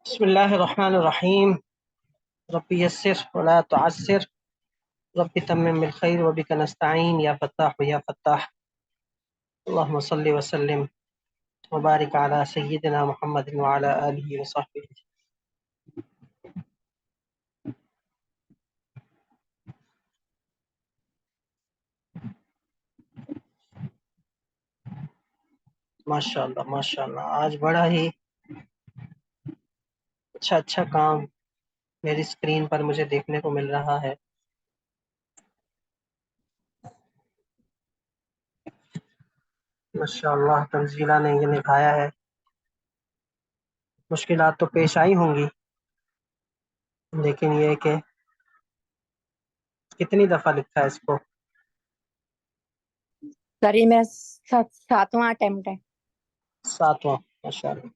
बिस्मिल्लाहिर्रहमानिर्रहीम। रब्बी यस्सिर वला तुअस्सिर, रब्बी तम्मिम बिल खैर व बिका नस्तईन या फत्ताह या फत्ताह। अल्लाहुम्मा सल्लि व सल्लिम व बारिक अला सय्यिदिना मुहम्मदिन व अला आलिहि व सहबिहि। माशाअल्लाह माशाअल्लाह, आज बड़ा ही अच्छा अच्छा काम मेरी स्क्रीन पर मुझे देखने को मिल रहा है। माशाअल्लाह, तंजीला ने ये निभाया है। मुश्किलात तो पेश आई होंगी, लेकिन ये कि कितनी दफ़ा लिखा है इसको। सर ये मेरा सातवां अटेम्प्ट है। सातवां। माशाअल्लाह,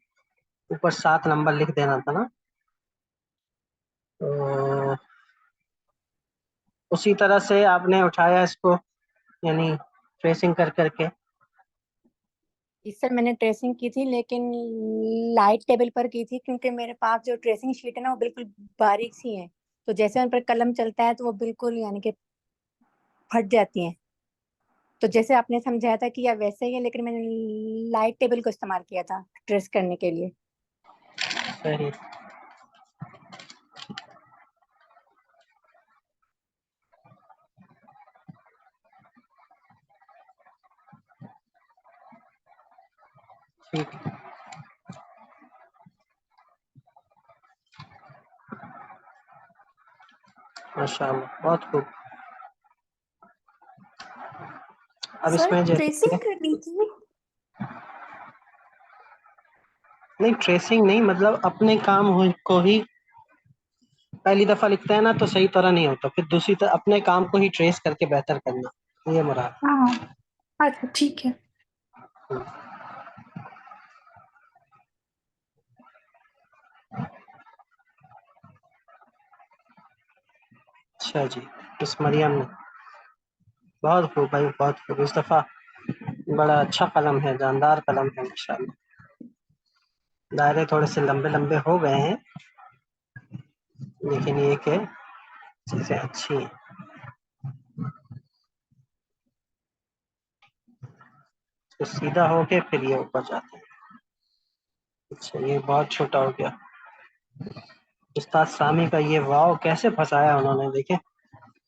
ऊपर 7 नंबर लिख देना था ना। तो उसी तरह से आपने उठाया इसको, यानी ट्रेसिंग कर करके। इस सर मैंने ट्रेसिंग की थी, लेकिन लाइट टेबल पर की थी, क्योंकि मेरे पास जो ट्रेसिंग शीट है ना वो बिल्कुल बारीक सी है। तो जैसे उन पर कलम चलता है तो वो बिल्कुल यानी कि फट जाती हैं। तो जैसे आपने समझाया था कि यह वैसे ही है, लेकिन मैंने लाइट टेबल को इस्तेमाल किया था ट्रेस करने के लिए। सही। ठीक। माशाअल्लाह, बहुत खूब। अब सर इसमें जैसे ट्रेसिंग करनी थी। नहीं, ट्रेसिंग नहीं, मतलब अपने काम को ही पहली दफा लिखते हैं ना तो सही तरह नहीं होता, फिर दूसरी तरह अपने काम को ही ट्रेस करके बेहतर करना, ये मुराद। हाँ, अच्छा ठीक है। अच्छा जी, इस मरियम ने बहुत खूब भाई, बहुत खूब। इस दफा बड़ा अच्छा कलम है, जानदार कलम है माशाल्लाह। दायरे थोड़े से लंबे लंबे हो गए हैं, लेकिन ये कि चीजें अच्छी हैं। तो सीधा होके फिर ये ऊपर जाते हैं। अच्छा, ये बहुत छोटा हो गया। उस्ताद सामी का ये वाव कैसे फंसाया उन्होंने, देखे।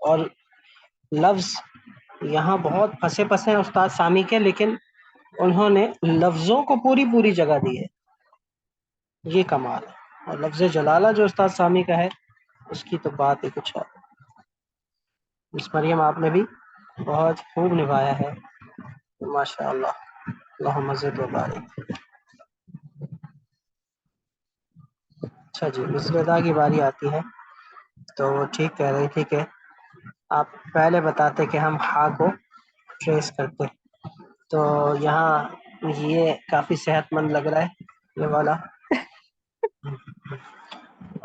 और लफ्ज यहाँ बहुत फंसे फंसे हैं उस्ताद सामी के, लेकिन उन्होंने लफ्जों को पूरी पूरी जगह दी है, ये कमाल है। और लफ्ज जलाला जो उस्ताद सामी का है, उसकी तो बात ही कुछ है। इस मरियम आपने भी बहुत खूब निभाया है, माशाअल्लाह। अल्लाह मज़ीद व बारिक। अच्छा जी, मिसरदा की बारी आती है। तो वो ठीक कह रही थी कि आप पहले बताते कि हम हा को ट्रेस करते। तो यहाँ ये काफी सेहतमंद लग रहा है, ये वाला।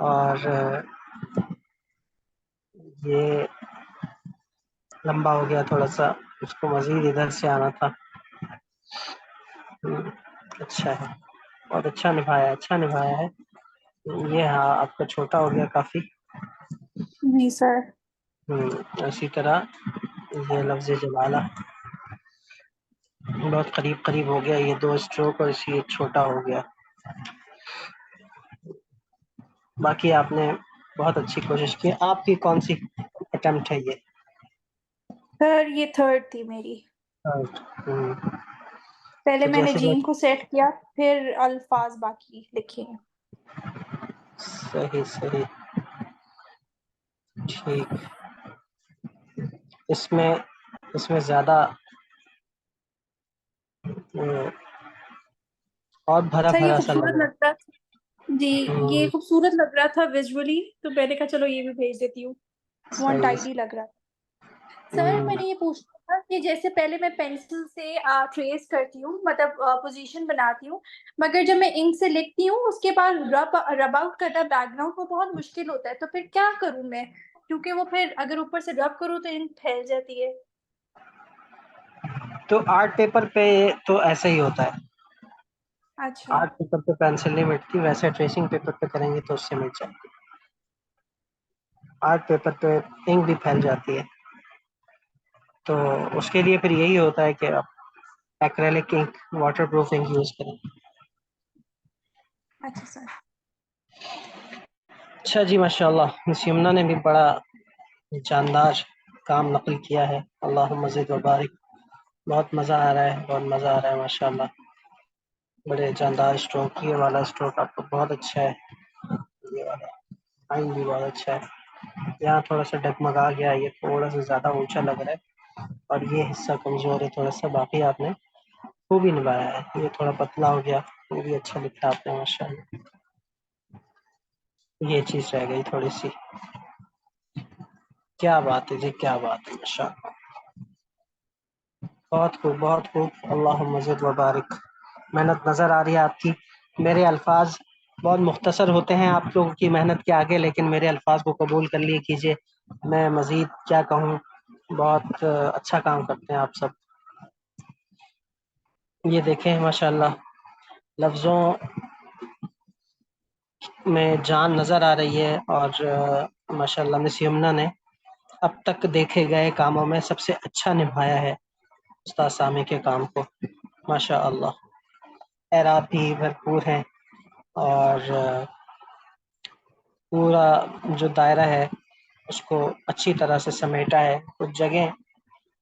और ये लंबा हो गया थोड़ा सा, उसको मजीद इधर से आना था। अच्छा है, बहुत अच्छा निभाया, अच्छा निभाया है। ये हाँ, आपका छोटा हो गया काफी। नहीं सर। इसी तरह ये लफ्ज जलाला बहुत करीब करीब हो गया, ये 2 स्ट्रोक और इसी छोटा हो गया। बाकी आपने बहुत अच्छी कोशिश की। आपकी कौन सी अटेम्प्ट है ये? सर ये थर्ड थी मेरी। हम्म, पहले तो मैंने जैसे जीम जैसे को सेट किया, फिर अल्फाज बाकी लिखे। सही सही, ठीक। इसमें इसमें ज्यादा अ, और भरा सर ये भरा सा लग खूबसूरत रहा लग रहा था जी। है। ये खूबसूरत लग रहा था विजुअली, तो मैंने कहा चलो ये भी भेज देती हूँ। बहुत सही। टाइडी लग रहा था। सर हम्म, मैंने ये पूछना था कि जैसे पहले मैं पेंसिल से ट्रेस करती हूँ, मतलब पोजीशन बनाती हूँ, मगर जब मैं इंक से लिखती हूँ उसके बाद रब आउट करना बैकग्राउंड को बहुत मुश्किल होता है, तो फिर क्या करूँ मैं? क्योंकि वो फिर अगर ऊपर से रब करूँ तो इंक फैल जाती है। तो आर्ट पेपर पे तो ऐसा ही होता है। अच्छा। आर्ट पेपर पे पेंसिल नहीं मिटती, वैसे ट्रेसिंग पेपर पे करेंगे तो उससे मिट जाएगी। आर्ट पेपर पे इंक भी फैल जाती है, तो उसके लिए फिर यही होता है कि आप acrylic ink, waterproof ink use करें। अच्छा सर। अच्छा जी, माशाल्लाह मिस यमुना ने भी बड़ा जानदार काम नकल किया है। अल्लाह मज़ीद व बारिक। बहुत मज़ा आ रहा है, बहुत मज़ा आ रहा है माशाल्लाह। बड़े जानदार स्ट्रोक, ये वाला स्ट्रोक आपको बहुत अच्छा है, ये वाला आइन भी बहुत अच्छा है। यहाँ थोड़ा सा डगमगा गया, ये थोड़ा सा ज़्यादा ऊंचा लग रहा है, और ये हिस्सा कमज़ोर है थोड़ा सा। बाकी आपने खूब ही निभाया है। ये थोड़ा पतला हो गया, वो भी अच्छा लिखा आपने माशाल्लाह। ये चीज़ रह गई थोड़ी सी। क्या बात है जी, क्या बात है माशाल्लाह। बहुत खूब, बहुत खूब। अल्लाह मज़ीद व बारिक। मेहनत नज़र आ रही है आपकी। मेरे अल्फाज बहुत मुख्तसर होते हैं आप लोगों की मेहनत के आगे, लेकिन मेरे अल्फाज को कबूल कर लिए कीजिए। मैं मज़ीद क्या कहूँ, बहुत अच्छा काम करते हैं आप सब। ये देखें माशाल्लाह, लफ्ज़ों में जान नज़र आ रही है, और माशाल्लाह मिस यमुना ने अब तक देखे गए कामों में सबसे अच्छा निभाया है उस्ताद सामी के काम को माशाअल्लाह। एराब भी भरपूर हैं, और पूरा जो दायरा है उसको अच्छी तरह से समेटा है। कुछ जगह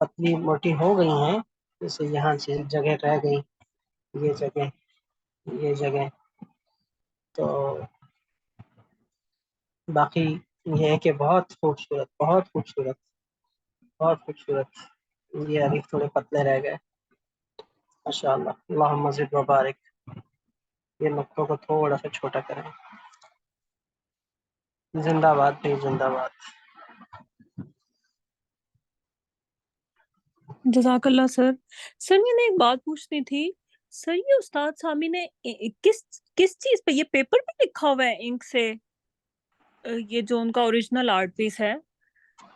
पतली मोटी हो गई हैं, जैसे यहाँ से जगह रह गई, ये जगह, ये जगह। तो बाकी ये है कि बहुत खूबसूरत, बहुत खूबसूरत, बहुत खूबसूरत। ये अभी थोड़े पतले रह गए माशाअल्लाह। अल्लाह मज़ीद व बारिक। ये नुक्तों को थोड़ा सा छोटा करें। जिंदाबाद भाई, जिंदाबाद। जज़ाकल्लाह सर। सर मैंने एक बात पूछनी थी। सर ये उस्ताद सामी ने किस किस चीज पे, ये पेपर पे लिखा हुआ है इंक से? ये जो उनका ओरिजिनल आर्ट पीस है,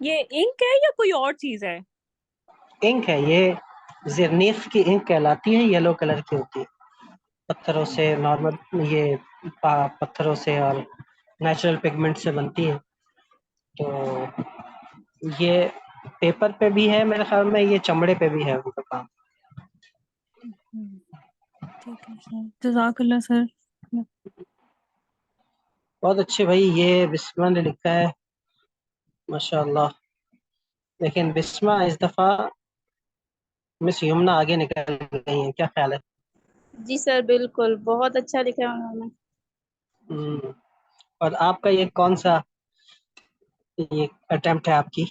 ये इंक है या कोई और चीज है? इंक है ये, ज़रनीख की इंक कहलाती है, येलो कलर की होती है। पत्थरों से नॉर्मल, ये पत्थरों से और नेचुरल पिगमेंट से बनती है। तो ये पेपर पे भी है मेरे ख्याल में, ये चमड़े पे भी है उनका काम। ठीक है सर, जज़ाकल्लाह सर। बहुत अच्छे भाई। ये बिस्मा ने लिखा है माशाल्लाह, लेकिन बिस्मा इस दफ़ा मिस यमुना आगे निकल गई हैं, क्या ख्याल है? जी सर, बिल्कुल बहुत अच्छा लिखा है उन्होंने। हम्म, और आपका ये कौन सा ये अटेम्प्ट है आपकी?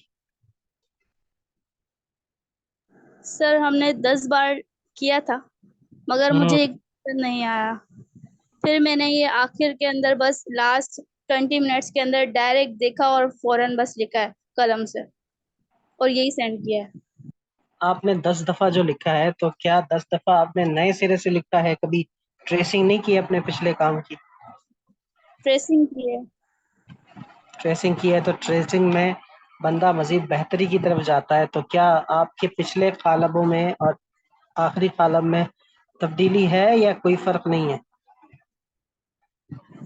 सर हमने 10 बार किया था, मगर हम्म, मुझे एक नहीं आया। फिर मैंने ये आखिर के अंदर बस लास्ट 20 मिनट्स के अंदर डायरेक्ट देखा और फौरन बस लिखा है कलम से, और यही सेंड किया है। आपने 10 दफा जो लिखा है, तो क्या 10 दफा आपने नए सिरे से लिखा है? कभी ट्रेसिंग नहीं की अपने पिछले काम की? ट्रेसिंग की है। ट्रेसिंग की है तो ट्रेसिंग में बंदा मजीद बेहतरी की तरफ जाता है। तो क्या आपके पिछले कालबों में और आखिरी कालब में तब्दीली है या कोई फर्क नहीं है?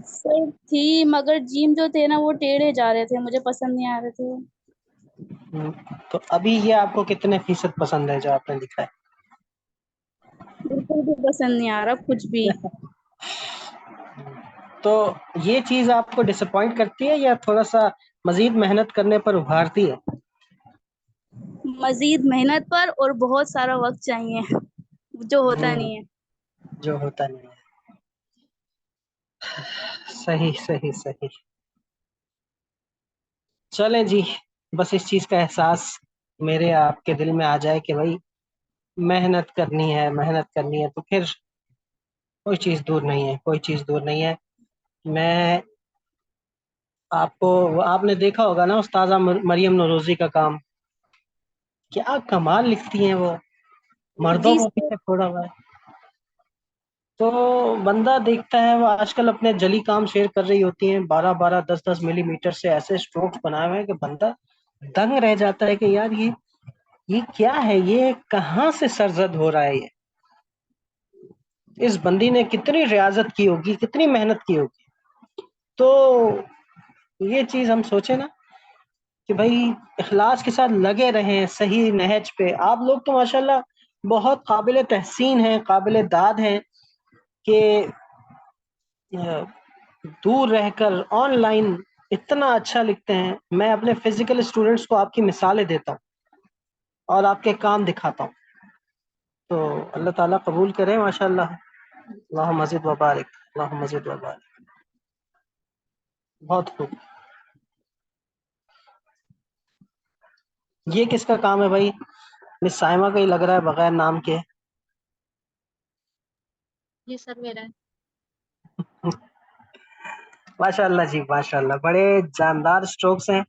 सर थी, मगर जीम जो थे ना वो टेढ़े जा रहे थे, मुझे पसंद नहीं आ रहे थे। तो अभी ये आपको कितने फीसद पसंद है जो आपने लिखा बिल्कुल भी पसंद नहीं आ रहा कुछ भी। है? तो ये चीज आपको डिसअपॉइंट करती है या थोड़ा सा मजीद मेहनत करने पर उभारती है? मजीद मेहनत पर और बहुत सारा वक्त चाहिए, जो होता हम्म, नहीं है। जो होता नहीं है। सही, सही, सही। चलें जी, बस इस चीज का एहसास मेरे आपके दिल में आ जाए कि भाई मेहनत करनी है, मेहनत करनी है, तो फिर कोई चीज दूर नहीं है, कोई चीज दूर नहीं है। मैं आपको, आपने देखा होगा ना उस्ताजा मरियम नौरोजी का काम, क्या कमाल लिखती हैं वो, मर्दों जी को सर। पीछे छोड़ा हुआ है। तो बंदा देखता है, वो आजकल अपने जली काम शेयर कर रही होती हैं, 12-12, 10-10 मिलीमीटर से ऐसे स्ट्रोक्स बनाए हुए हैं कि बंदा दंग रह जाता है कि यार ये क्या है, ये कहाँ से सरजद हो रहा है ये। इस बंदी ने कितनी रियाजत की होगी, कितनी मेहनत की होगी। तो ये चीज हम सोचे ना कि भाई इखलास के साथ लगे रहें सही नहज पे। आप लोग तो माशाल्लाह बहुत काबिल तहसीन हैं, काबिल दाद हैं कि दूर रहकर ऑनलाइन इतना अच्छा लिखते हैं। मैं अपने फिजिकल स्टूडेंट्स को आपकी मिसालें देता हूँ और आपके काम दिखाता हूँ। तो अल्लाह ताला कबूल करे माशाल्लाह। अल्लाह मज़ीद व बारिक, अल्लाह मज़ीद व बारिक। बहुत खूब। ये किसका काम है भाई? मिस साइमा का ही लग रहा है बगैर नाम के। ये सर मेरा है। माशाल्लाह जी माशाल्लाह, बड़े जानदार स्ट्रोक्स हैं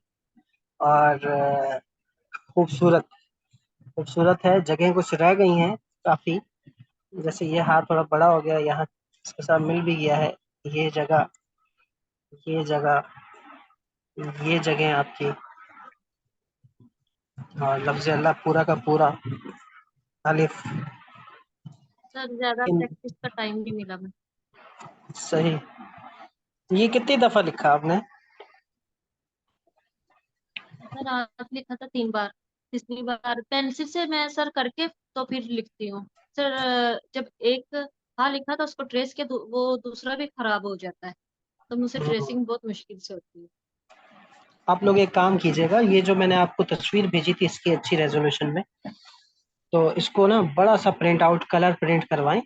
और खूबसूरत खूबसूरत है। जगह कुछ रह गई हैं काफी, जैसे ये हाथ थोड़ा बड़ा हो गया, यहाँ इसके साथ मिल भी गया है। ये जगह ये जगह ये जगह आपकी, और लफ्ज़ अल्लाह पूरा का पूरा अलिफ सर ज्यादा इन प्रैक्टिस का टाइम नहीं मिला मैं। सही। ये कितनी दफा लिखा आपने? सर आज लिखा था 3 बार। तीसरी बार पेंसिल से मैं सर करके तो फिर लिखती हूँ। सर जब एक हाँ लिखा था उसको ट्रेस के वो दूसरा भी खराब हो जाता है, तो मुझसे हम्म। ट्रेसिंग बहुत मुश्किल से होती है। आप लोग एक काम कीजिएगा, ये जो मैंने आपको तस्वीर भेजी थी इसकी अच्छी रेजोल्यूशन में, तो इसको ना बड़ा सा प्रिंट आउट कलर प्रिंट करवाएं,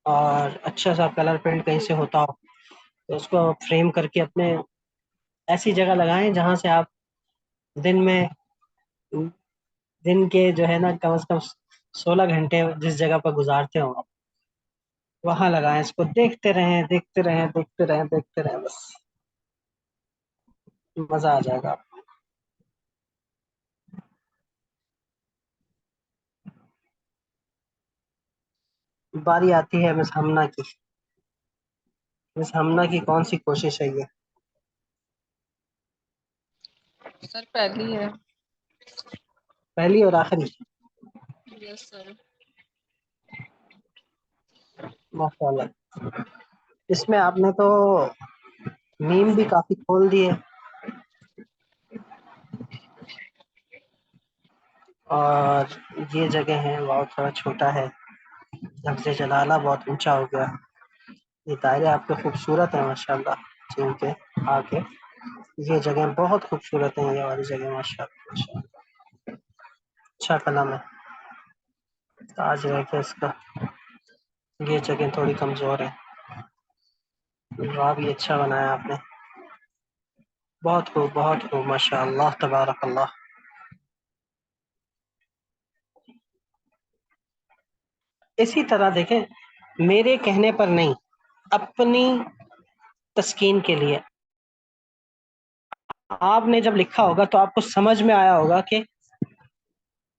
और अच्छा सा कलर प्रिंट कहीं से होता हो तो उसको फ्रेम करके अपने ऐसी जगह लगाएं जहां से आप दिन में दिन के जो है ना कम से कम 16 घंटे जिस जगह पर गुजारते हो आप, वहां लगाएं। इसको देखते रहें देखते रहें देखते रहें देखते रहें, बस मजा आ जाएगा आपको। बारी आती है मिस हमना की। मिस हमना की कौन सी कोशिश है ये? सर पहली है। पहली और आखिरी? Yes sir. माशाल्लाह। इसमें आपने तो मीम भी काफी खोल दिए, और ये जगह है वाह थोड़ा छोटा है। लफ्ज़ जलाला बहुत ऊंचा हो गया। ये दायरे आपके खूबसूरत हैं माशाल्लाह, चीन के आके। ये जगह बहुत खूबसूरत है, ये वाली जगह माशाल्लाह माशाल्लाह। अच्छा कलम है, ताज रह गया इसका। ये जगह थोड़ी कमजोर है। वाह भी अच्छा बनाया आपने, बहुत खूब माशाल्लाह तबारक अल्लाह। इसी तरह देखें, मेरे कहने पर नहीं, अपनी तस्कीन के लिए आपने जब लिखा होगा तो आपको समझ में आया होगा कि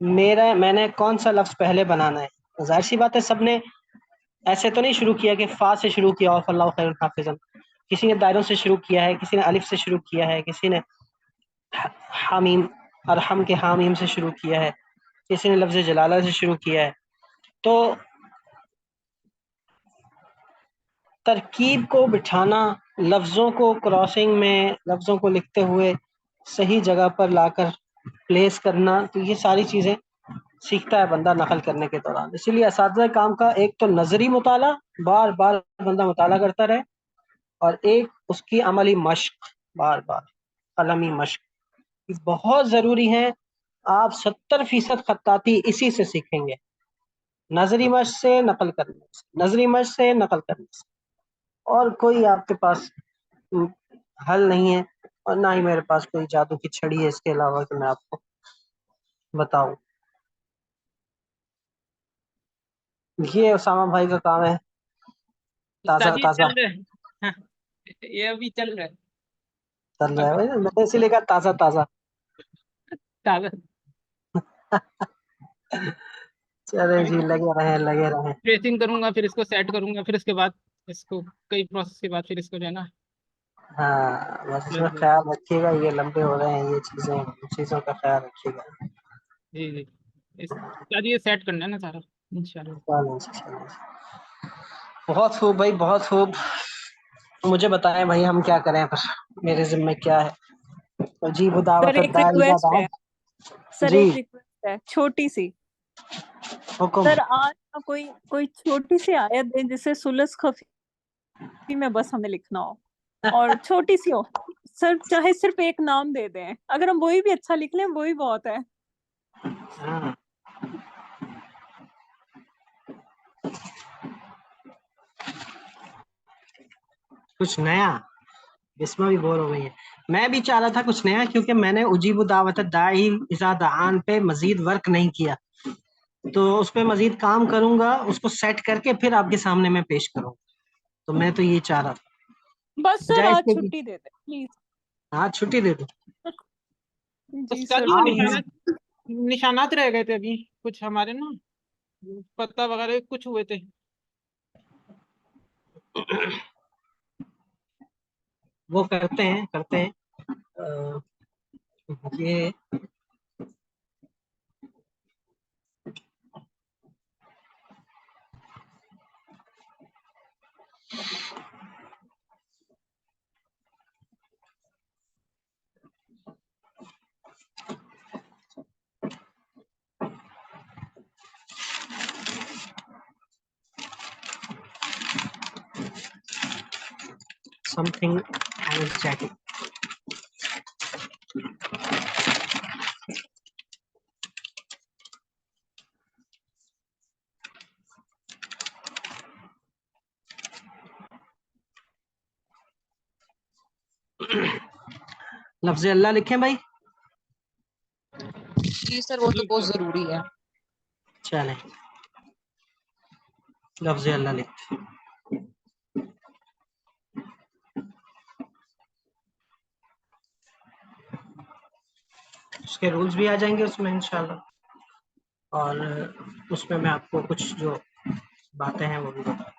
मैंने कौन सा लफ्ज पहले बनाना है। जाहिर सी बात है, सबने ऐसे तो नहीं शुरू किया कि फा से शुरू किया और अल्लाह खैरुल हाफिज़न। किसी ने दायरों से शुरू किया है, किसी ने अलिफ से शुरू किया है, किसी ने हामीम अरहम के हामीम से शुरू किया है, किसी ने लफ्ज जलाला से शुरू किया है। तो तरकीब को बिठाना, लफ्ज़ों को क्रॉसिंग में, लफ्ज़ों को लिखते हुए सही जगह पर लाकर प्लेस करना, तो ये सारी चीज़ें सीखता है बंदा नकल करने के दौरान। इसीलिए असातिज़ा काम का एक तो नजरी मुताला, बार बार बंदा मुताला करता रहे, और एक उसकी अमली मश्क, बार बार कलमी मश्क बहुत ज़रूरी है। आप 70% खत्ताती इसी से सीखेंगे, नजरी मश्क से, नकल करने से, नजरी मश्क से, नकल करने से। और कोई आपके पास हल नहीं है, और ना ही मेरे पास कोई जादू की छड़ी है इसके अलावा कि मैं आपको बताऊं। ये उसामा भाई का काम है, ताज़ा उस्ताद जी ताज़ा चल रहे हैं। हाँ, ये अभी चल रहा है। चल रहा है अब भाई, मैंने इसीलिए कहा ताज़ा ताज़ा। चले अभी जी, लगे रहें लगे रहें। ट्रेसिंग करूंगा, फिर इसको सेट करूंगा, फिर उसके बाद इसको कई प्रोसेस के बाद फिर इसको जो है ना। हाँ बस इसमें जी ख्याल रखिएगा, ये लंबे हो रहे हैं ये चीज़ें, इन चीज़ों का ख्याल रखिएगा। जी। उस्ताद जी ये सेट करना है ना सारा, इंशाल्लाह। चलो, चलो। बहुत खूब भाई, बहुत खूब। मुझे बताएं भाई, हम क्या करें पर, मेरे जिम्मे क्या है। अजीब सर दावत एक दाई रिक्वेस्ट है, सर जी, एक रिक्वेस्ट है छोटी सी। हुक्म। सर आज ना कोई कोई छोटी सी आयत दें जिसे सुलस खफी में बस हमें लिखना हो, और छोटी सी हो। सर चाहे सिर्फ एक नाम दे दें, अगर हम वही भी अच्छा लिख लें वही बहुत है। हाँ, कुछ नया। बिस्मा भी बोर हो गई है। मैं भी चाह रहा था कुछ नया, क्योंकि मैंने उजीब दावत दाई इज़ा दान पे मजीद वर्क नहीं किया, तो उस पे मजीद काम करूंगा, उसको सेट करके फिर आपके सामने मैं पेश करूंगा। तो मैं तो ये चाह रहा था, बस सर बजाय आज इसके कि छुट्टी दे दें प्लीज। हाँ छुट्टी दे दूं। जी उस्ताद सर जी वो प्लीज। निशानात रह गए थे अभी कुछ हमारे ना, पत्ता वगैरह कुछ हुए थे। वो करते हैं, करते हैं। अ, ये समथिंग आई वाज चेकिंग। लफ्ज अल्लाह लिखें भाई। जी सर, वो तो जी बहुत जी। जरूरी है। चले, लफ्ज अल्लाह लिखते हैं। उसके रूल्स भी आ जाएंगे उसमें इंशाल्लाह, और उसमें मैं आपको कुछ जो बातें हैं वो भी बता।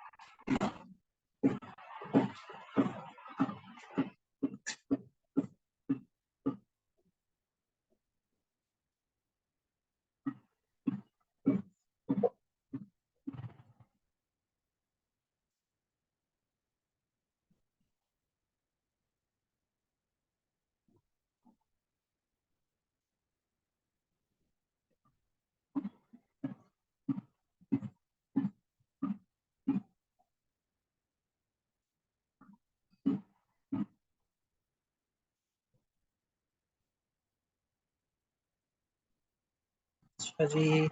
अच्छा जी,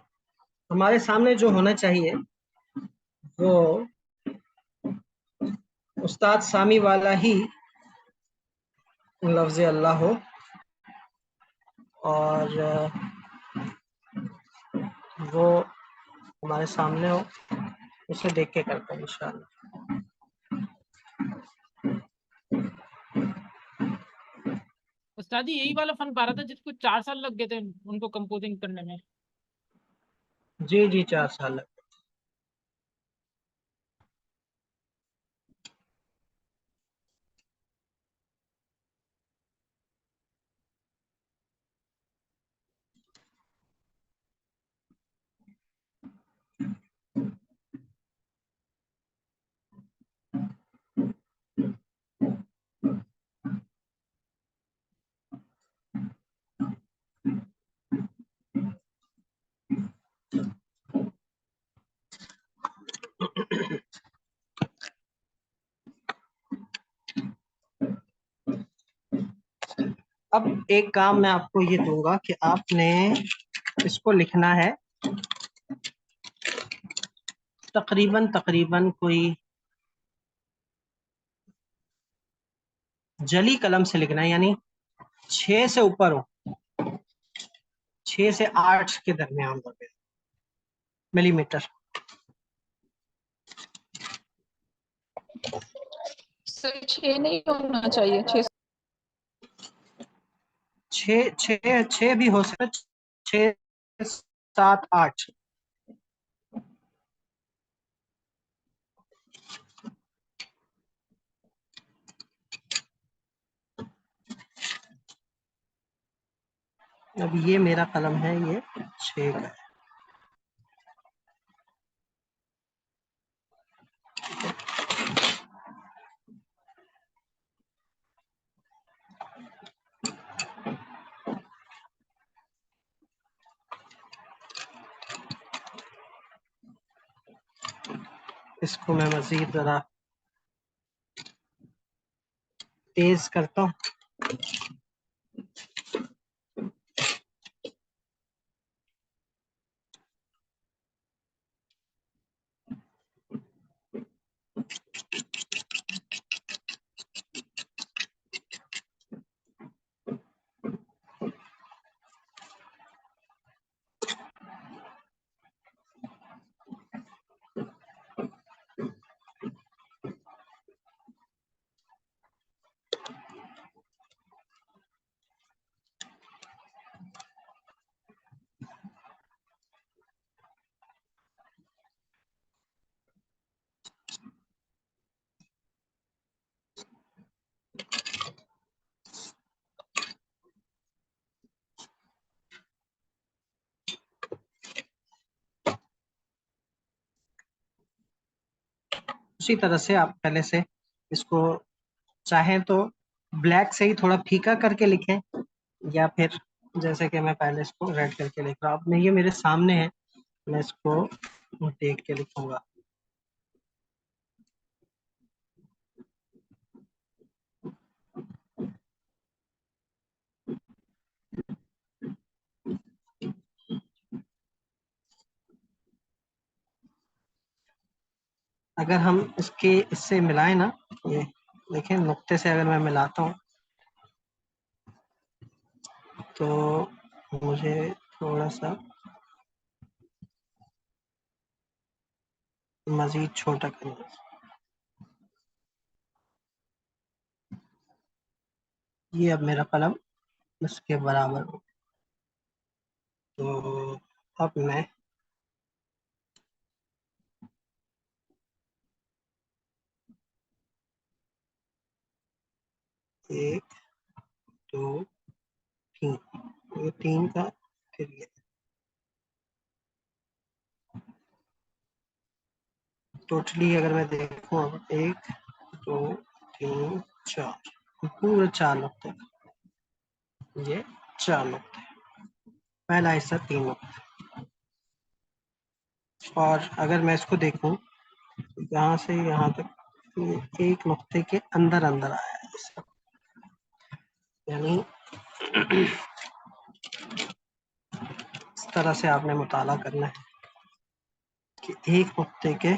हमारे सामने जो होना चाहिए वो उस्ताद सामी वाला ही लफ्ज अल्लाह हो, और वो हमारे सामने हो, उसे देख के करते हैं इंशाल्लाह। उस्ताद जी यही वाला फन पा रहा था जिसको 4 साल लग गए थे उनको कंपोजिंग करने में। जी जी, 4 साल। अब एक काम मैं आपको ये दूंगा कि आपने इसको लिखना है तकरीबन तकरीबन कोई जली कलम से लिखना है, यानी 6 से ऊपर हो, 6 से 8 के दरमियान हो मिलीमीटर। सर 6 नहीं होना चाहिए, 6। 6 भी हो सकता, 6 7 8। अब ये मेरा कलम है, ये 6 का है। इसको मैं मजीद जरा तेज करता हूँ। उसी तरह से आप पहले से इसको चाहें तो ब्लैक से ही थोड़ा फीका करके लिखें, या फिर जैसे कि मैं पहले इसको रेड करके लिख रहा हूँ। अब ये मेरे सामने है, मैं इसको देख के लिखूंगा। अगर हम इससे मिलाएं ना, ये देखें, नुक्ते से अगर मैं मिलाता हूँ तो मुझे थोड़ा सा मजीद छोटा करना। ये अब मेरा कलम इसके बराबर हो, तो अब मैं एक, दो, तीन, ये तीन का, फिर ये टोटली अगर मैं देखूं, अब एक, दो, तीन, चार, पूरे चार नुक्ते, ये चार नुक्ते, पहला हिस्सा तीन नुक्ते। और अगर मैं इसको देखूं, यहाँ से यहाँ तक, ये एक नुक्ते के अंदर अंदर आया है इसका, यानी इस तरह से आपने मुताला करना है कि एक नुक्ते के,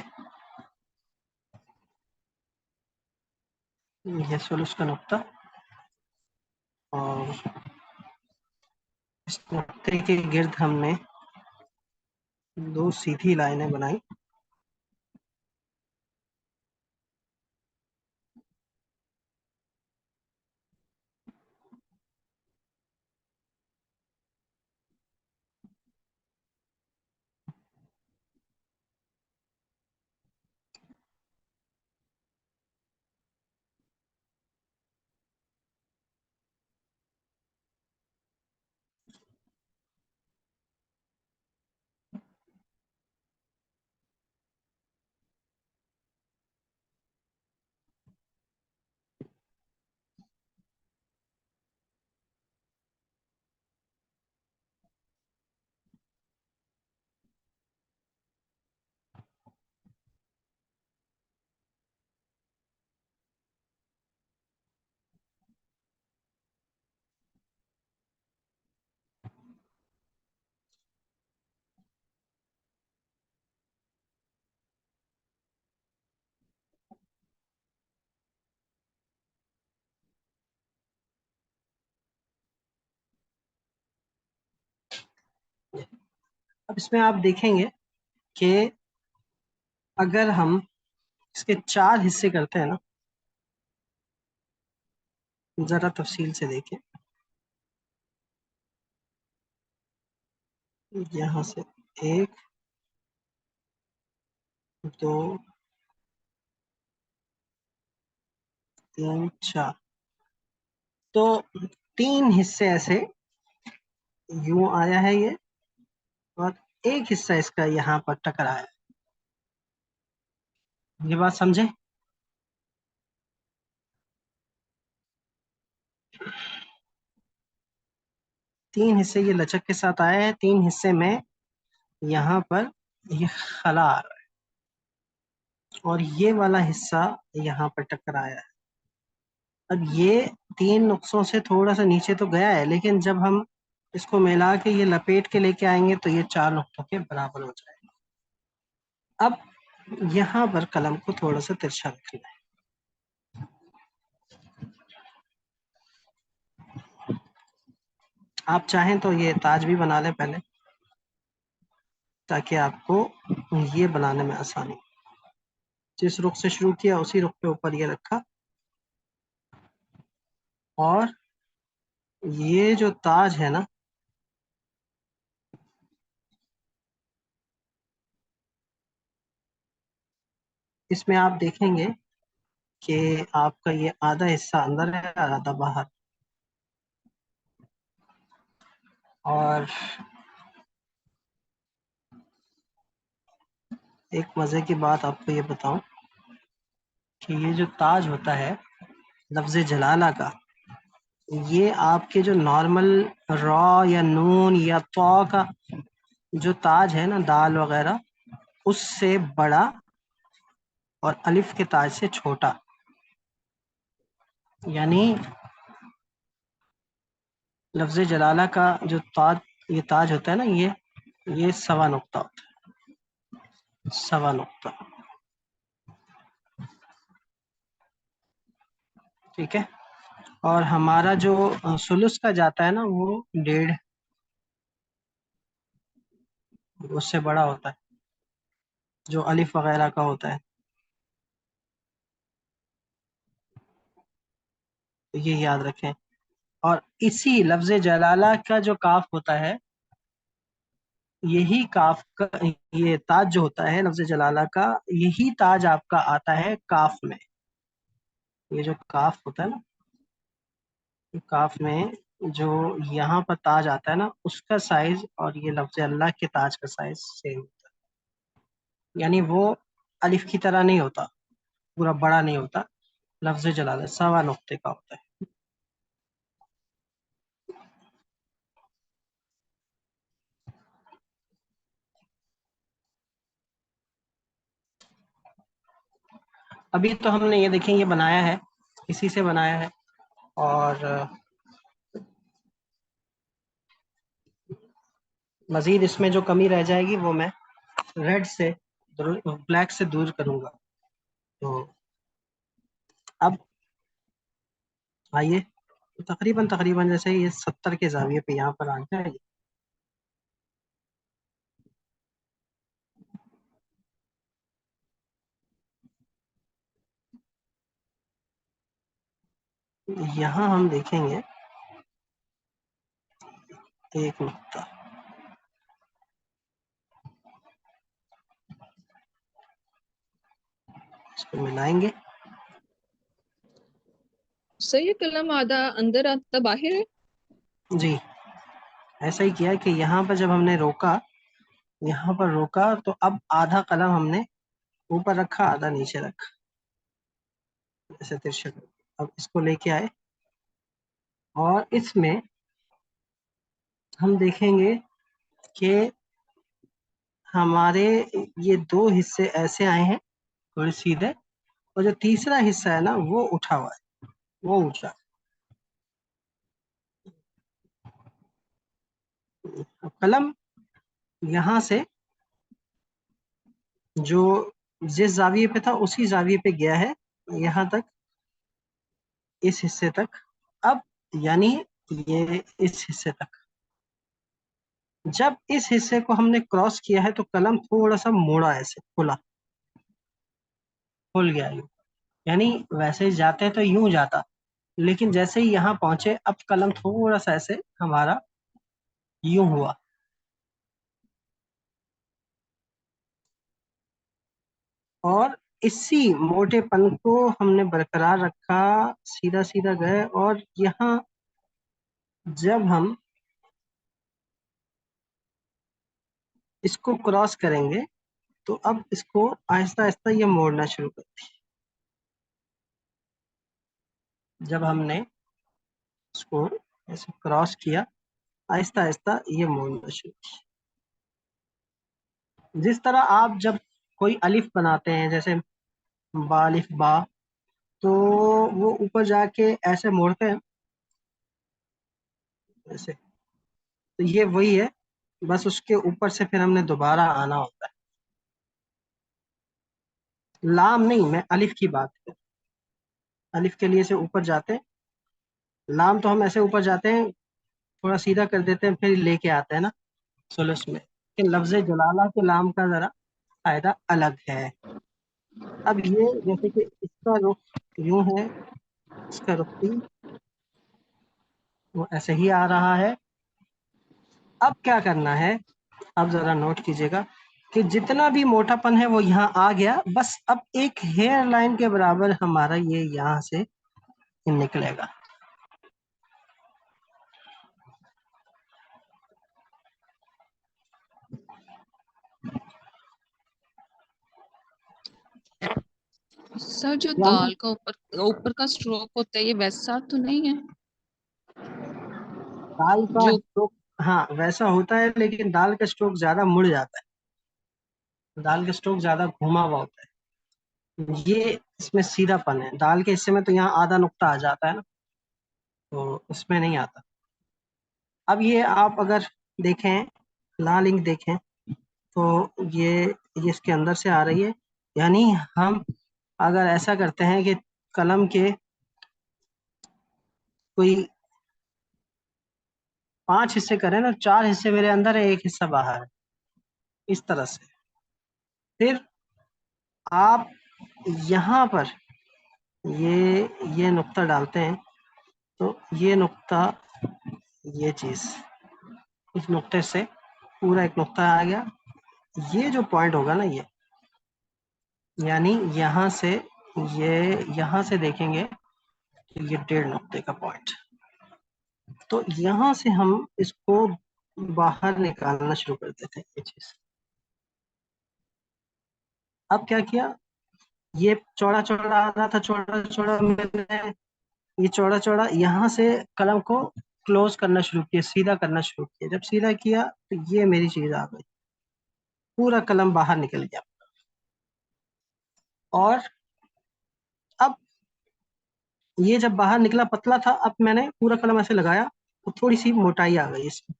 ये सुलूस का नुक्ता, और इस नुक्ते के गिर्द हमने दो सीधी लाइनें बनाई, अब इसमें आप देखेंगे कि अगर हम इसके चार हिस्से करते हैं ना, जरा तफसील से देखें, यहाँ से एक, दो, तीन, चार, तो तीन हिस्से ऐसे यूं आया है ये, और एक हिस्सा इसका यहाँ पर टकराया है। ये बात समझे? तीन हिस्से ये लचक के साथ आए हैं, तीन हिस्से में यहाँ पर ये खला आ रहा है। और ये वाला हिस्सा यहाँ पर टकराया है। अब ये 3 नुक्सों से थोड़ा सा नीचे तो गया है, लेकिन जब हम इसको मिला के ये लपेट के लेके आएंगे तो ये 4 नुक्तों के बराबर हो जाएगा। अब यहाँ पर कलम को थोड़ा सा तिरछा रखना है। आप चाहें तो ये ताज भी बना लें पहले, ताकि आपको ये बनाने में आसानी हो। जिस रुख से शुरू किया उसी रुख पे ऊपर ये रखा, और ये जो ताज है ना, इसमें आप देखेंगे कि आपका ये आधा हिस्सा अंदर है और आधा बाहर। और एक मजे की बात आपको ये बताऊं कि ये जो ताज होता है लफ्ज जलाला का, ये आपके जो नॉर्मल रॉ या नून या तो का जो ताज है ना, दाल वगैरह, उससे बड़ा और अलिफ के ताज से छोटा। यानी लफ्ज जलाला का जो ताज, ये ताज होता है ना, ये सवा नुक्ता होता है, सवा नुक्ता। ठीक है। और हमारा जो सुलुस का जाता है ना, वो 1.5, उससे बड़ा होता है, जो अलिफ वगैरह का होता है। तो ये याद रखें। और इसी लफ्ज जलाला का जो काफ होता है, यही काफ का, ये ताज जो होता है लफ्ज जलाला का, यही ताज आपका आता है काफ में। ये जो काफ होता है ना, काफ में जो यहाँ पर ताज आता है ना, उसका साइज और ये लफ्ज अल्लाह के ताज का साइज सेम होता है। यानी वो अलिफ की तरह नहीं होता, पूरा बड़ा नहीं होता। लफ्ज जलाला सवा नुक्ते का होता है। अभी तो हमने ये देखें, ये बनाया है, इसी से बनाया है। और मजीद इसमें जो कमी रह जाएगी वो मैं रेड से, ब्लैक से दूर करूंगा। तो अब आइए, तकरीबन तकरीबन जैसे ये 70 के जाविये पे यहाँ पर आ जाएगी। यहाँ हम देखेंगे एक नुक्ता, इसको मिलाएंगे। सर ये कलम आधा अंदर आधा बाहर है। जी, ऐसा ही किया कि यहाँ पर जब हमने रोका, यहाँ पर रोका, तो अब आधा कलम हमने ऊपर रखा, आधा नीचे रखा, ऐसे तिरछे। अब इसको लेके आए और इसमें हम देखेंगे कि हमारे ये 2 हिस्से ऐसे आए हैं थोड़े सीधे, और जो तीसरा हिस्सा है ना, वो उठा हुआ है, वो ऊंचा। अब कलम यहाँ से जो जिस जाविये पे था उसी जाविये पे गया है यहाँ तक, इस हिस्से तक। अब यानी ये इस हिस्से तक, जब इस हिस्से को हमने क्रॉस किया है तो कलम थोड़ा सा मोड़ा, ऐसे खुला, खुल गया यूं। यानी वैसे जाते तो यूं जाता, लेकिन जैसे ही यहाँ पहुंचे अब कलम थोड़ा सा ऐसे हमारा यूं हुआ। और इसी मोटेपन को हमने बरकरार रखा, सीधा सीधा गए, और यहाँ जब हम इसको क्रॉस करेंगे तो अब इसको आहिस्ता आहिस्ता ये मोड़ना शुरू कर दिया। जब हमने इसको ऐसे क्रॉस किया, आहिस्ता आहिस्ता ये मोड़ना शुरू किया। जिस तरह आप जब कोई अलिफ बनाते हैं, जैसे बालिफ बा, तो वो ऊपर जाके ऐसे मोड़ते हैं ऐसे, तो ये वही है, बस उसके ऊपर से फिर हमने दोबारा आना होता है। लाम नहीं, मैं अलिफ की बात कर, अलिफ के लिए से ऊपर जाते हैं। लाम तो हम ऐसे ऊपर जाते हैं, थोड़ा सीधा कर देते हैं, फिर लेके आते हैं ना सुलस में, कि लफ्ज जलाला के लाम का जरा फायदा अलग है। अब ये जैसे कि इसका रुख यूं है, इसका रुख भी वो ऐसे ही आ रहा है। अब क्या करना है, अब जरा नोट कीजिएगा कि जितना भी मोटापन है वो यहाँ आ गया, बस अब एक हेयर लाइन के बराबर हमारा ये यहाँ से निकलेगा। सर जो यानी दाल का ऊपर ऊपर का स्ट्रोक होता है ये वैसा तो नहीं है दाल का जो? स्ट्रोक, हाँ वैसा होता है, लेकिन दाल का स्ट्रोक ज्यादा मुड़ जाता है, दाल का स्ट्रोक ज्यादा घुमा हुआ होता है। ये इसमें सीधापन है, दाल के हिस्से में तो यहाँ आधा नुक्ता आ जाता है ना, तो इसमें नहीं आता। अब ये आप अगर देखें, लाल इंक देखें, तो ये इसके अंदर से आ रही है। यानी हम अगर ऐसा करते हैं कि कलम के कोई 5 हिस्से करें ना, 4 हिस्से मेरे अंदर है, एक हिस्सा बाहर है, इस तरह से। फिर आप यहाँ पर ये नुक्ता डालते हैं, तो ये नुक्ता, ये चीज, इस नुक्ते से पूरा एक नुक्ता आ गया। ये जो पॉइंट होगा ना, ये यानी यहाँ से, ये यहाँ से देखेंगे तो ये 1.5 नुक्ते का पॉइंट, तो यहाँ से हम इसको बाहर निकालना शुरू कर देते हैं ये चीज। अब क्या किया, ये चौड़ा चौड़ा आ रहा था, चौड़ा चौड़ा मैंने ये चौड़ा चौड़ा यहाँ से कलम को क्लोज करना शुरू किया, सीधा करना शुरू किया। जब सीधा किया तो ये मेरी चीज आ गई, पूरा कलम बाहर निकल गया। और अब ये जब बाहर निकला पतला था, अब मैंने पूरा कलम ऐसे लगाया तो थोड़ी सी मोटाई आ गई इसमें।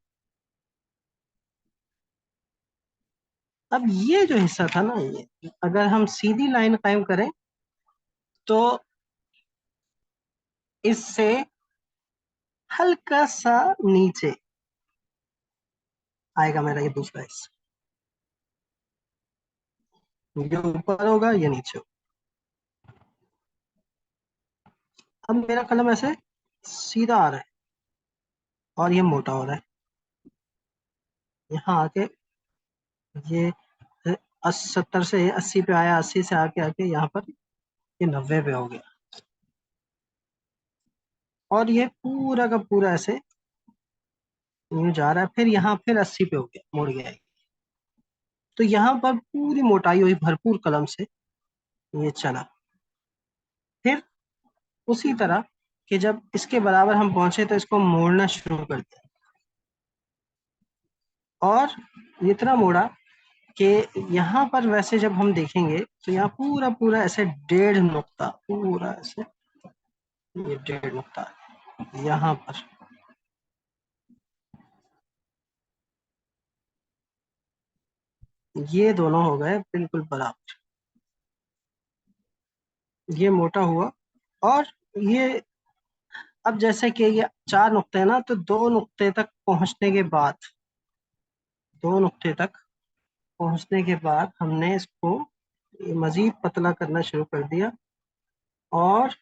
अब ये जो हिस्सा था ना, ये अगर हम सीधी लाइन कायम करें तो इससे हल्का सा नीचे आएगा मेरा ये दूसरा हिस्सा, ये ऊपर होगा, ये नीचे होगा। अब मेरा कलम ऐसे सीधा आ रहा है और ये मोटा हो रहा है, यहाँ आके ये 70 से 80 पे आया, 80 से आके आके यहाँ पर ये 90 पे हो गया, और ये पूरा का पूरा ऐसे यूं जा रहा है। फिर यहाँ फिर 80 पे हो गया, मुड़ गया। तो यहाँ पर पूरी मोटाई हुई भरपूर कलम से ये चला। फिर उसी तरह कि जब इसके बराबर हम पहुंचे तो इसको मोड़ना शुरू कर दिया, और इतना मोड़ा कि यहाँ पर वैसे जब हम देखेंगे तो यहाँ पूरा पूरा ऐसे 1.5 नुक्ता, पूरा ऐसे ये 1.5 नुक्ता यहाँ पर। ये दोनों हो गए बिल्कुल बराबर, ये मोटा हुआ। और ये अब जैसे कि ये 4 नुक्ते हैं ना, तो 2 नुक्ते तक पहुंचने के बाद, 2 नुक्ते तक पहुंचने के बाद हमने इसको मजीद पतला करना शुरू कर दिया, और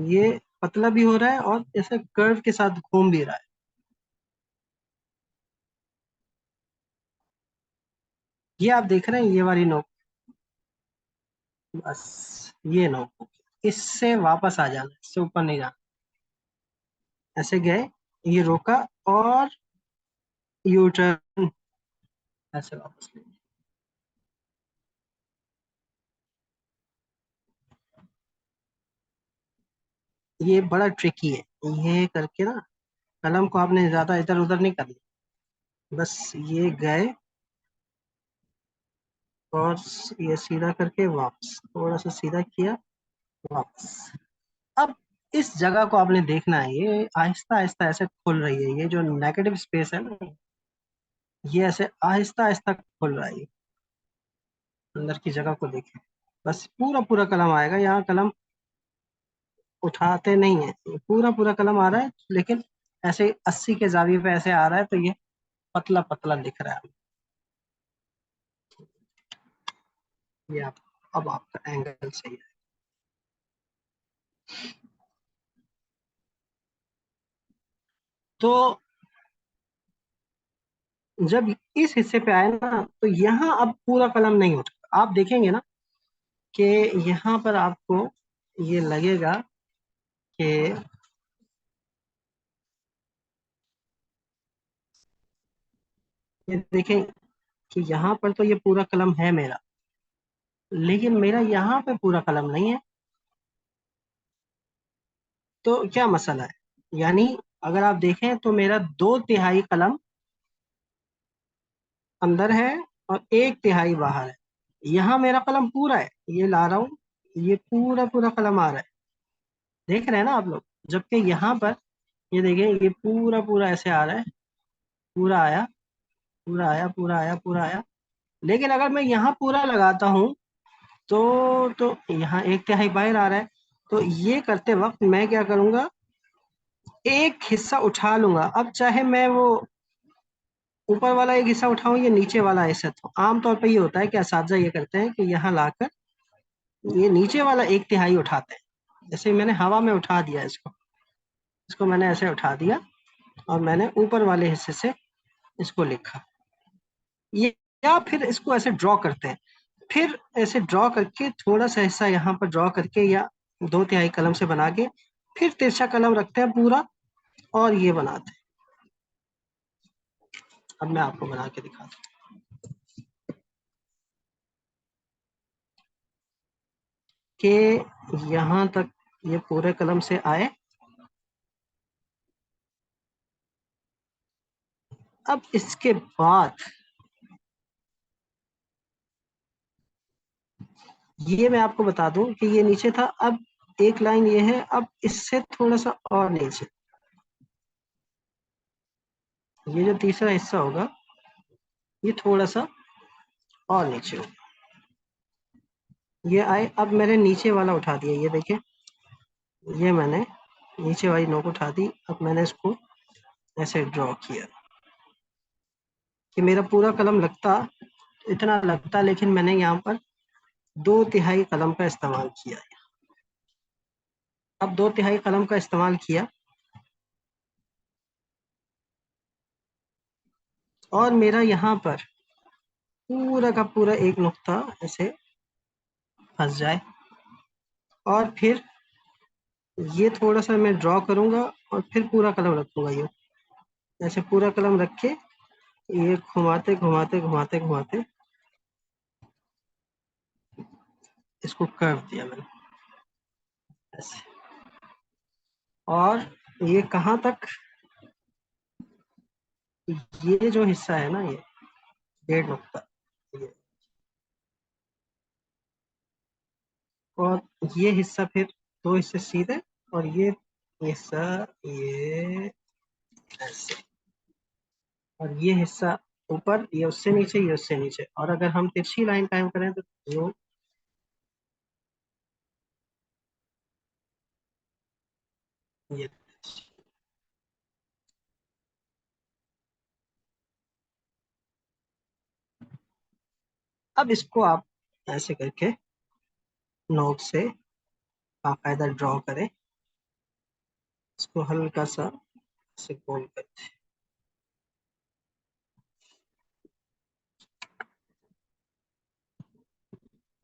ये पतला भी हो रहा है और ऐसे कर्व के साथ घूम भी रहा है। ये आप देख रहे हैं, ये वाली नोक, बस ये नोक, इससे वापस आ जाना, इससे ऊपर नहीं जाना। ऐसे गए, ये रोका, और यू टर्न, ऐसे वापस ले। ये बड़ा ट्रिकी है, ये करके ना कलम को आपने ज्यादा इधर उधर नहीं करना, बस ये गए और ये सीधा करके वापस, थोड़ा सा सीधा किया, वापस। अब इस जगह को आपने देखना है, ये आहिस्ता आहिस्ता ऐसे खुल रही है, ये जो नेगेटिव स्पेस है ना, ये ऐसे आहिस्ता आहिस्ता खुल रहा है, ये अंदर की जगह को देखें। बस पूरा पूरा कलम आएगा, यहाँ कलम उठाते नहीं है, ये पूरा पूरा कलम आ रहा है, लेकिन ऐसे 80 के जाविये पे ऐसे आ रहा है, तो ये पतला पतला दिख रहा है। ये आप, अब आपका एंगल सही है। तो जब इस हिस्से पे आए ना, तो यहाँ अब पूरा कलम नहीं उठा, आप देखेंगे ना कि यहाँ पर आपको ये लगेगा कि ये देखें कि यहाँ पर तो ये पूरा कलम है मेरा, लेकिन मेरा यहाँ पे पूरा कलम नहीं है। तो क्या मसला है, यानी अगर आप देखें तो मेरा 2/3 कलम अंदर है और 1/3 बाहर है। यहाँ मेरा कलम पूरा है, ये ला रहा हूँ, ये पूरा पूरा कलम आ रहा है, देख रहे हैं ना आप लोग। जबकि यहाँ पर ये देखें, ये पूरा पूरा ऐसे आ रहा है, पूरा आया, पूरा आया, पूरा आया, पूरा आया। लेकिन अगर मैं यहाँ पूरा लगाता हूँ तो यहाँ 1/3 बाहर आ रहा है। तो ये करते वक्त मैं क्या करूंगा, एक हिस्सा उठा लूंगा। अब चाहे मैं वो ऊपर वाला एक हिस्सा उठाऊं या नीचे वाला हिस्सा, तो आमतौर पर ये होता है कि असातिज़ा ये करते हैं कि यहाँ लाकर ये नीचे वाला 1/3 उठाते हैं। जैसे मैंने हवा में उठा दिया इसको, इसको मैंने ऐसे उठा दिया और मैंने ऊपर वाले हिस्से से इसको लिखा, ये। या फिर इसको ऐसे ड्रॉ करते हैं, फिर ऐसे ड्रॉ करके थोड़ा सा हिस्सा यहाँ पर ड्रॉ करके या 2/3 कलम से बना के फिर तिरछा कलम रखते हैं पूरा, और ये बनाते हैं। अब मैं आपको बना के दिखाता हूँ कि यहाँ तक ये पूरे कलम से आए। अब इसके बाद ये मैं आपको बता दूं कि ये नीचे था, अब एक लाइन ये है, अब इससे थोड़ा सा और नीचे, ये जो तीसरा हिस्सा होगा ये थोड़ा सा और नीचे होगा। ये आए, अब मैंने नीचे वाला उठा दिया, ये देखिए, ये मैंने नीचे वाली नोक उठा दी। अब मैंने इसको ऐसे ड्रॉ किया कि मेरा पूरा कलम लगता, इतना लगता, लेकिन मैंने यहाँ पर 2/3 कलम का इस्तेमाल किया है। अब 2/3 कलम का इस्तेमाल किया और मेरा यहाँ पर पूरा का पूरा एक नुक्ता ऐसे फंस जाए, और फिर ये थोड़ा सा मैं ड्रॉ करूंगा और फिर पूरा कलम रखूंगा, ये ऐसे पूरा कलम रख के ये घुमाते घुमाते घुमाते घुमाते इसको कर्व दिया मैंने ऐसे। और ये कहाँ तक, ये जो हिस्सा है ना, ये 1.5 नुक्ता, ये, और ये हिस्सा फिर 2 हिस्से सीधे, और ये हिस्सा ये ऐसे, और ये हिस्सा ऊपर, ये उससे नीचे, ये उससे नीचे। और अगर हम तिरछी लाइन कायम करें तो जो ये, अब इसको आप ऐसे करके नोक से बाकायदा ड्रॉ करें, इसको हल्का सा ऐसे गोल करते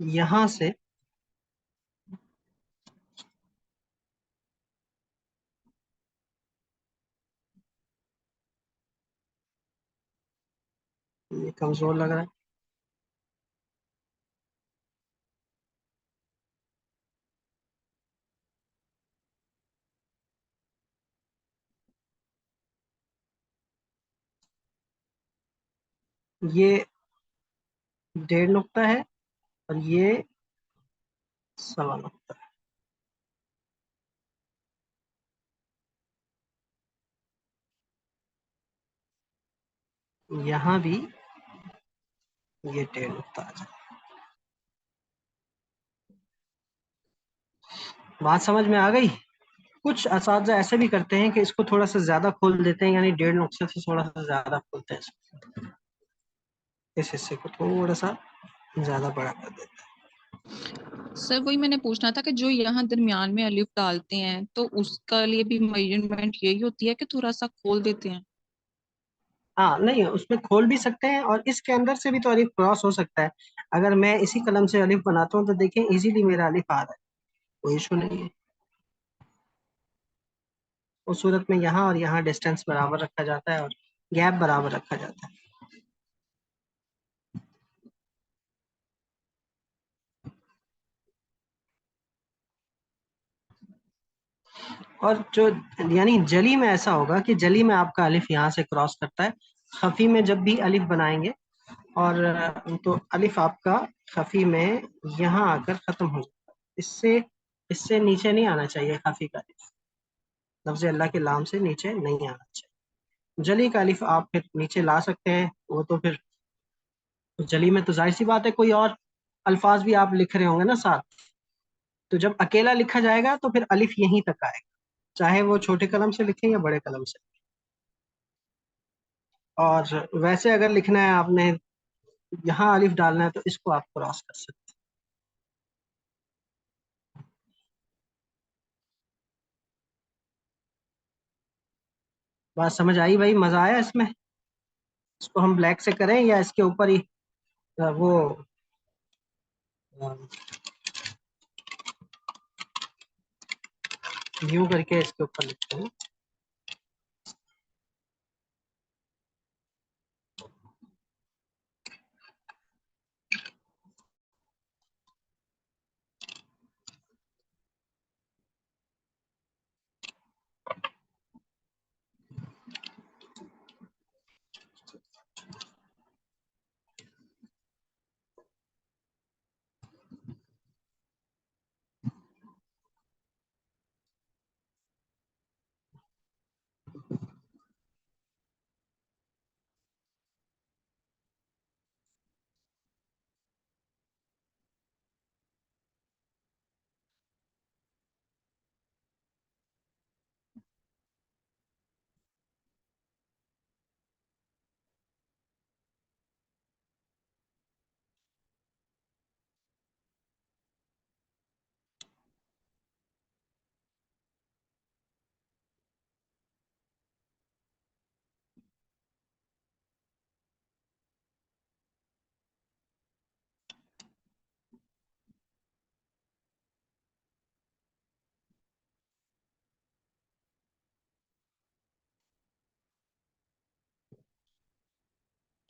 यहाँ से। ये कमजोर लग रहा है, ये डेढ़ नुक्ता है और ये सवा नुक्ता है। यहाँ भी ये डेढ़ नुक्ता आ जाए। बात समझ में आ गई? कुछ असातिज़ा ऐसे भी करते हैं कि इसको थोड़ा सा ज्यादा खोल देते हैं, यानी डेढ़ नुक्ते से थोड़ा सा ज्यादा खोलते हैं इस हिस्से को थोड़ा सा ज्यादा बड़ा कर देते सर वही मैंने पूछना था कि जो यहाँ दरमियान में अलिफ डालते हैं तो उसका लिए भी मेजरमेंट यही होती है कि थोड़ा सा खोल देते हैं? हैं। हाँ नहीं, उसमें खोल भी सकते हैं और इसके अंदर से भी तो अलिफ क्रॉस हो सकता है। अगर मैं इसी कलम से अलिफ बनाता हूँ तो देखें इजीली मेरा अलिफ आ रहा है, कोई इशू नहीं है। उस सूरत में यहाँ और यहाँ डिस्टेंस बराबर रखा जाता है और गैप बराबर रखा जाता है। और जो यानी जली में ऐसा होगा कि जली में आपका अलिफ यहाँ से क्रॉस करता है, खफी में जब भी अलिफ बनाएंगे और तो अलिफ आपका खफी में यहाँ आकर खत्म हो जाता है। इससे इससे नीचे नहीं आना चाहिए खफी का अलिफ, लफ्ज़ अल्लाह के लाम से नीचे नहीं आना चाहिए। जली का अलिफ आप फिर नीचे ला सकते हैं, वो तो फिर जली में तो जाहिर सी बात है कोई और अल्फाज भी आप लिख रहे होंगे ना साथ, तो जब अकेला लिखा जाएगा तो फिर अलिफ यहीं तक आएगा, चाहे वो छोटे कलम से लिखें या बड़े कलम से। और वैसे अगर लिखना है आपने, यहाँ अलिफ डालना है तो इसको आप क्रॉस कर सकते हैं। बात समझ आई भाई? मजा आया इसमें? इसको हम ब्लैक से करें या इसके ऊपर ही वो यूं करके इसके ऊपर लिखते हैं।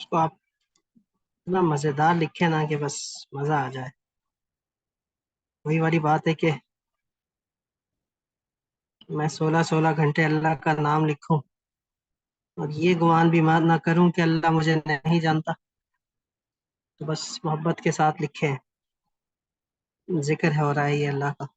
इसको आप इतना मजेदार लिखे ना कि बस मजा आ जाए। वही वाली बात है कि मैं 16-16 घंटे अल्लाह का नाम लिखूं और ये गुमान भी ना करूं कि अल्लाह मुझे नहीं जानता। तो बस मोहब्बत के साथ लिखे हैं, जिक्र हो रहा है ये अल्लाह का।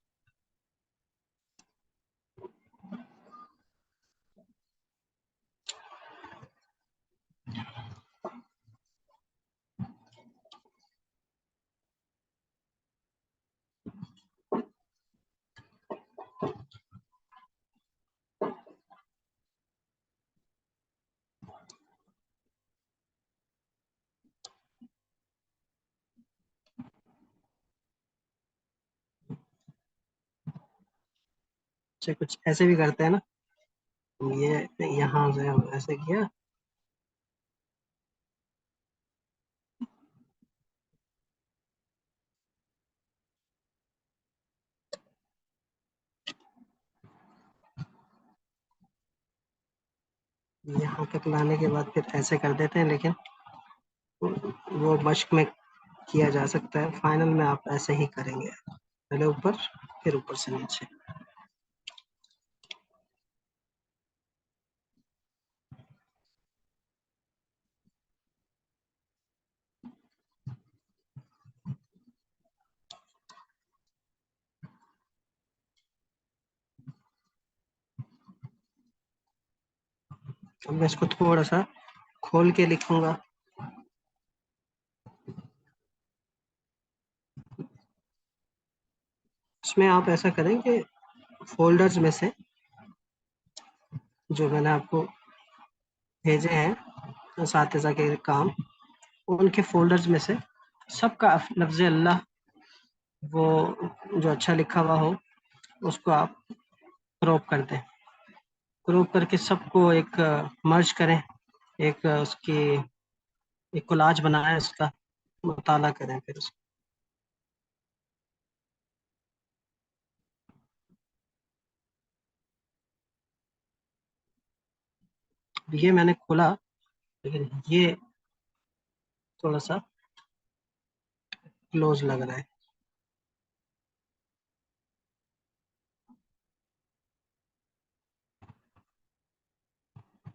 अच्छा, कुछ ऐसे भी करते हैं ना, ये यहाँ से हम ऐसे किया, यहाँ तक लाने के बाद फिर ऐसे कर देते हैं, लेकिन वो मश्क में किया जा सकता है। फाइनल में आप ऐसे ही करेंगे, पहले ऊपर फिर ऊपर से नीचे। अब मैं इसको थोड़ा सा खोल के लिखूंगा। इसमें आप ऐसा करें कि फोल्डर्स में से जो मैंने आपको भेजे हैं असातिज़ा के काम, उनके फोल्डर्स में से सबका लफ्ज़ अल्लाह वो जो अच्छा लिखा हुआ हो उसको आप क्रॉप कर दें। क्रॉप करके सबको एक मर्ज करें, एक उसकी एक कोलाज बनाएं, उसका मुताला करें फिर उसको। ये मैंने खोला, लेकिन ये थोड़ा सा क्लोज लग रहा है।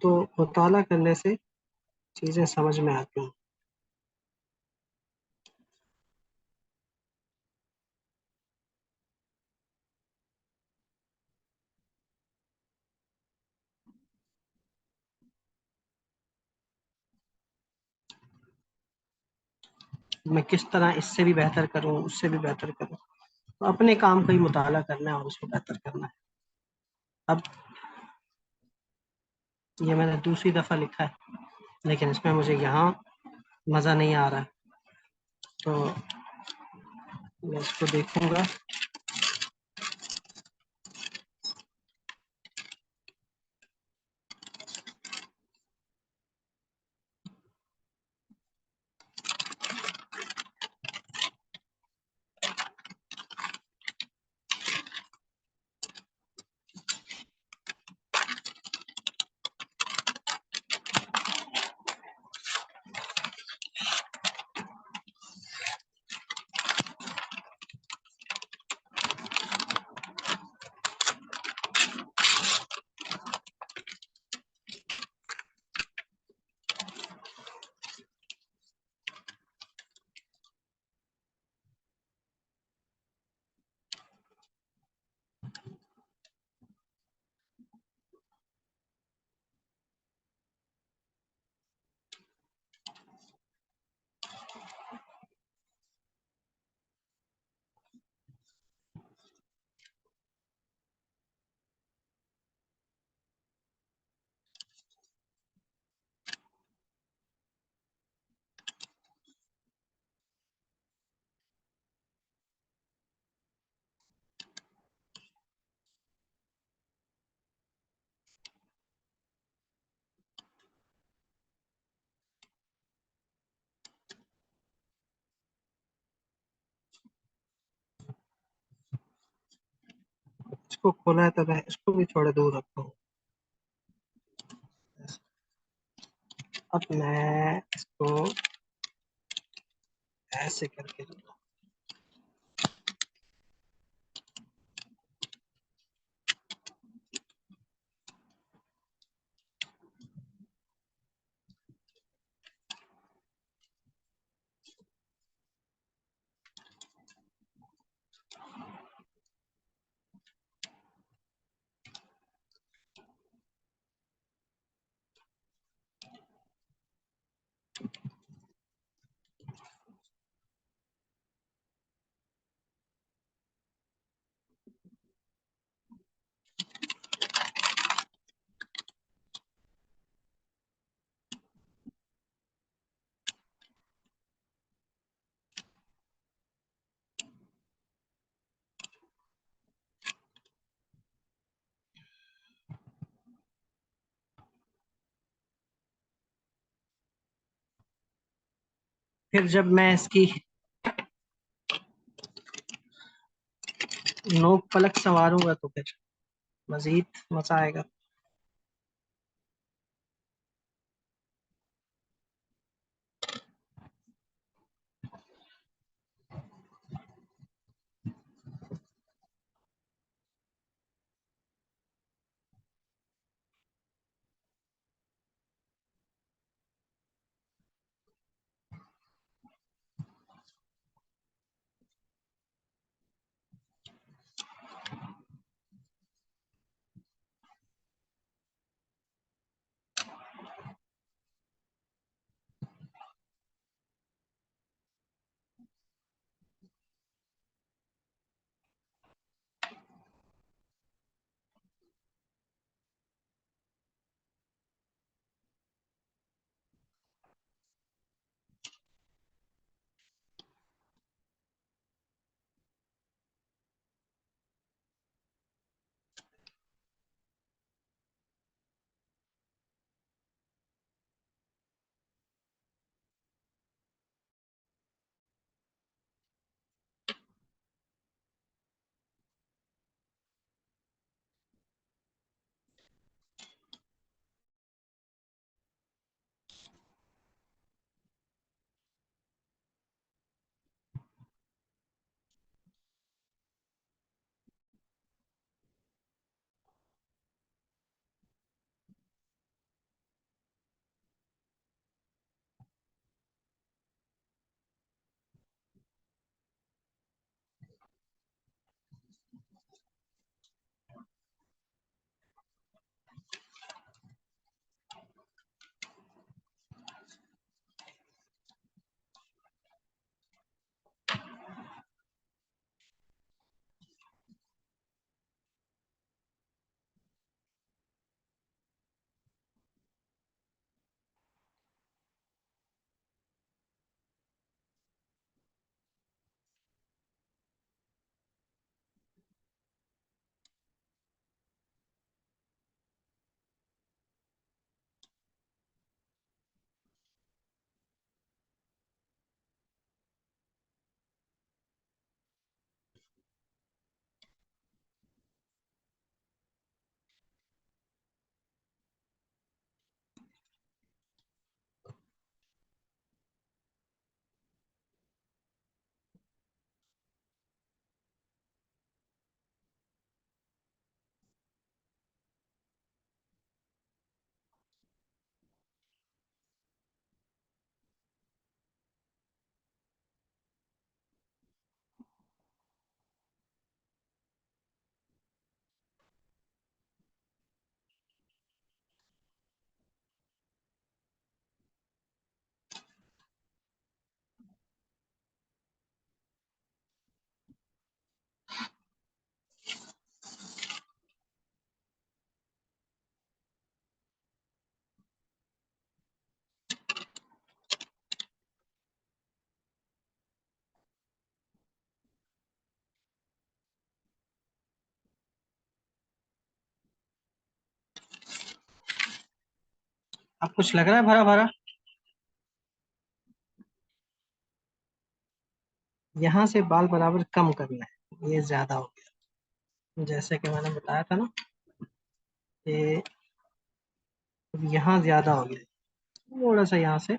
तो मुताला करने से चीज़ें समझ में आती हैं। मैं किस तरह इससे भी बेहतर करूं, उससे भी बेहतर करूं, तो अपने काम का ही मुताला करना है और उसको बेहतर करना है। अब ये मैंने दूसरी दफ़ा लिखा है, लेकिन इसमें मुझे यहाँ मज़ा नहीं आ रहा है, तो मैं इसको देखूंगा। इसको खोला है तो मैं इसको भी थोड़ा दूर रखता हूँ। अब मैं इसको ऐसे करके दूंगा। फिर जब मैं इसकी नोक पलक संवारूंगा तो फिर मजीद मजा आएगा। अब कुछ लग रहा है भरा भरा? यहाँ से बाल बराबर कम करना है, ये ज्यादा हो गया। जैसे कि मैंने बताया था ना, ये यहाँ ज्यादा हो गया, थोड़ा सा यहाँ से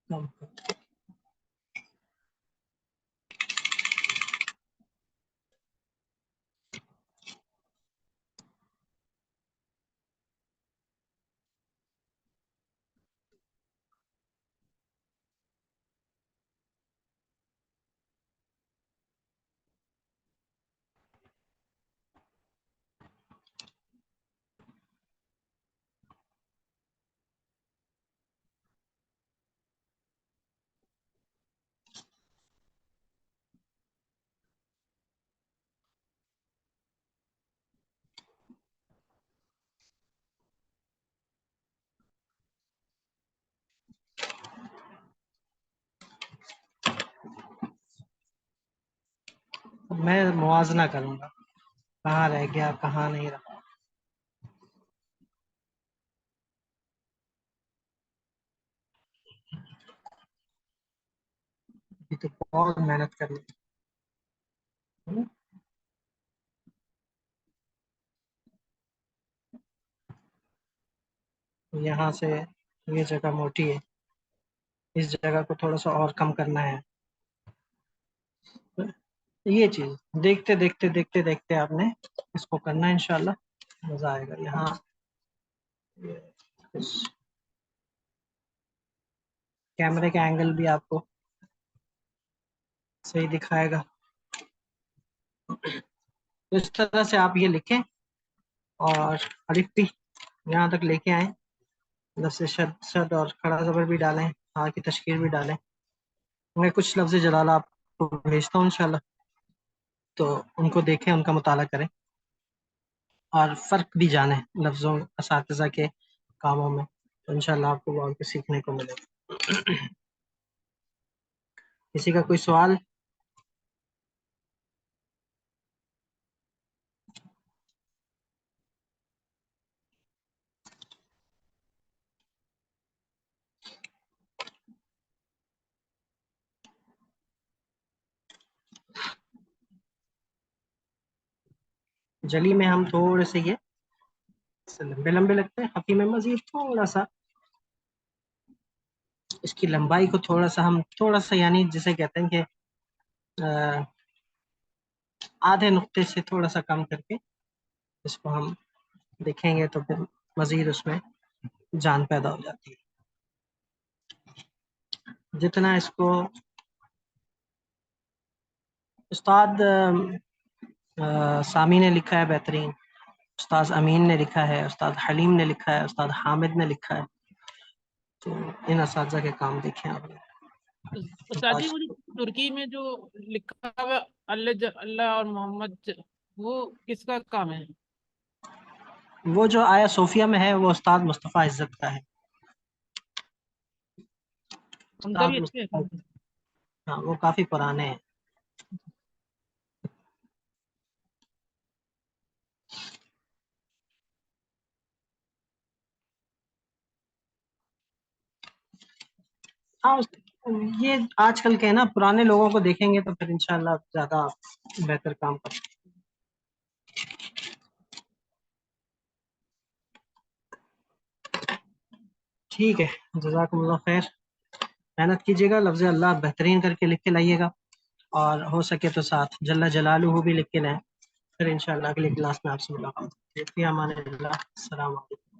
कम कर। मैं मुआवजा करूंगा, कहाँ रह गया कहाँ नहीं रहा। ये तो बहुत मेहनत करनी है। यहाँ से ये जगह मोटी है, इस जगह को थोड़ा सा और कम करना है। ये चीज देखते देखते देखते देखते आपने इसको करना है, इंशाल्लाह मजा आएगा। यहाँ कैमरे का एंगल भी आपको सही दिखाएगा। तो इस तरह से आप ये लिखें और अलिफ भी यहाँ तक लेके आए, लफ्ज़ से शद शद और खड़ा ज़बर भी डालें, हाँ की तशकील भी डालें। मैं कुछ लफ्ज़ जलाला आपको भेजता हूँ इंशाल्लाह, तो उनको देखें, उनका मुताला करें और फ़र्क भी जाने लफ्ज़ों असातिज़ा के कामों में, तो इंशाल्लाह आपको बहुत कुछ सीखने को मिलेगा। किसी का कोई सवाल? जली में हम थोड़े से ये लंबे लंबे लगते हैं, हकी में मजीद थोड़ा सा इसकी लंबाई को थोड़ा सा हम थोड़ा सा, यानी जिसे कहते हैं कि आधे नुक्ते से थोड़ा सा कम करके इसको हम देखेंगे तो फिर मजीद उसमें जान पैदा हो जाती है। जितना इसको उस्ताद सामी ने लिखा है बेहतरीन, उस्ताद अमीन ने लिखा है, उस्ताद हलीम ने लिखा है, उस्ताद हामिद ने लिखा है, तो इन असातिज़ा के काम देखें आपने। उस्ताद जी, वो जो तुर्की में जो लिखा हुआ अल्लाह और मोहम्मद, वो किसका काम है? वो जो आया सोफिया में है वो उस्ताद मुस्तफ़ा इज्जत का है। उनका उस्ताद भी अच्छे मुस्तफ़ा, है। हाँ वो काफी पुराने हैं। हाँ ये आजकल के है ना, पुराने लोगों को देखेंगे तो फिर इंशाल्लाह ज्यादा बेहतर काम कर। ठीक है, जज़ाकुमुल्लाह खैर। मेहनत कीजिएगा, लफ्ज़ अल्लाह बेहतरीन करके लिख के लाइएगा, और हो सके तो साथ जल्ला जलालुहु भी लिख के लाएं। फिर इंशाल्लाह अगली क्लास में आपसे मुलाकात होगी। अस्सलाम वालेकुम।